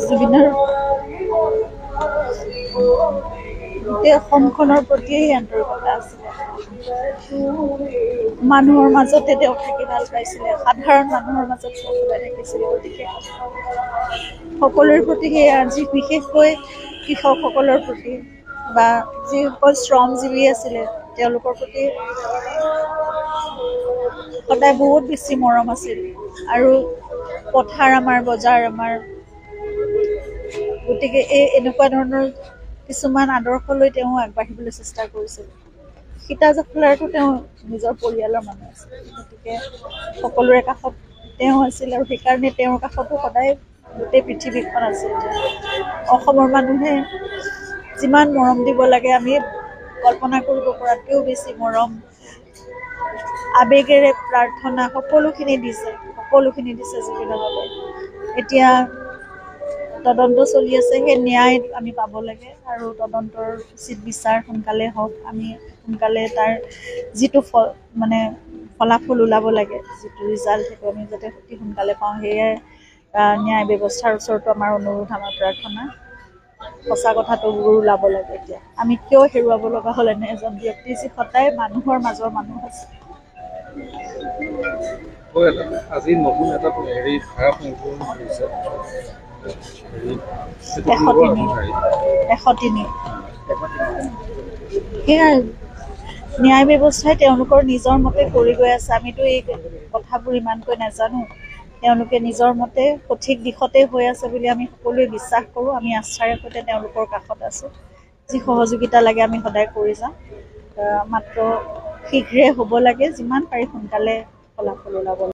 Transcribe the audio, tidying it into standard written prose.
জুবিনৰ গোটেই অসমখনৰ প্ৰতিয়েই আন্তৰিকতা আছিলে। মানুহৰ মাজতে তেওঁ থাকি ভাল পাইছিলে, সাধাৰণ মানুহৰ মাজত সদায় থাকিছিলে। গতিকে সকলোৰে প্ৰতি সেই আজি বিশেষকৈ কৃষকসকলৰ প্ৰতি বা যিসকল শ্ৰমজীৱী আছিলে তেওঁলোকৰ প্ৰতি সদায় বহুত বেছি মৰম আছিল। আৰু পথাৰ আমাৰ, বজাৰ আমাৰ, গতিকে এনেকুৱা ধৰণৰ কিছুমান আদৰ্শ লৈ তেওঁ আগবাঢ়িবলৈ চেষ্টা কৰিছিল। সীতা জখলাৰতো তেওঁ নিজৰ পৰিয়ালৰ মানুহ আছিল, গতিকে সকলোৰে কাষত তেওঁ আছিল আৰু সেইকাৰণে তেওঁৰ কাষতো সদায় গোটেই পৃথিৱীখন আছিল। অসমৰ মানুহে যিমান মৰম দিব লাগে আমি কল্পনা কৰিব পৰাতকৈও বেছি মৰম, আবেগেৰে প্ৰাৰ্থনা সকলোখিনি দিছে জুবিনৰ বাবে। এতিয়া তদন্ত চলি আছে, সেই ন্যায় আমি পাব লাগে আৰু তদন্তৰ উচিত বিচাৰ সোনকালে হওক। আমি সোনকালে তাৰ যিটো ফলাফল ওলাব লাগে, যিটো ৰিজাল্ট, সেইটো আমি যাতে অতি সোনকালে পাওঁ, সেয়াই ন্যায় ব্যৱস্থাৰ ওচৰতো আমাৰ অনুৰোধ, আমাৰ প্ৰাৰ্থনা। সঁচা কথাটো ওলাব লাগে। এতিয়া আমি কিয় হেৰুৱাব লগা হ'ল এনে এজন ব্যক্তি যি সদায় মানুহৰ মাজৰ মানুহ আছে। আজি নতুন এটা ধাৰা সংশোধন কৰিছে, 103 সেয়া ন্যায় ব্যৱস্থাই তেওঁলোকৰ নিজৰ মতে কৰি গৈ আছে। আমিতো এই কথাবোৰ ইমানকৈ নাজানো। তেওঁলোকে নিজৰ মতে সঠিক দিশতে হৈ আছে বুলি আমি সকলোৱে বিশ্বাস কৰোঁ। আমি আস্থাৰে সৈতে তেওঁলোকৰ কাষত আছোঁ। যি সহযোগিতা লাগে আমি সদায় কৰি যাম। মাত্ৰ শীঘ্ৰে হ'ব লাগে, যিমান পাৰি সোনকালে ফলাফল ওলাব লাগে।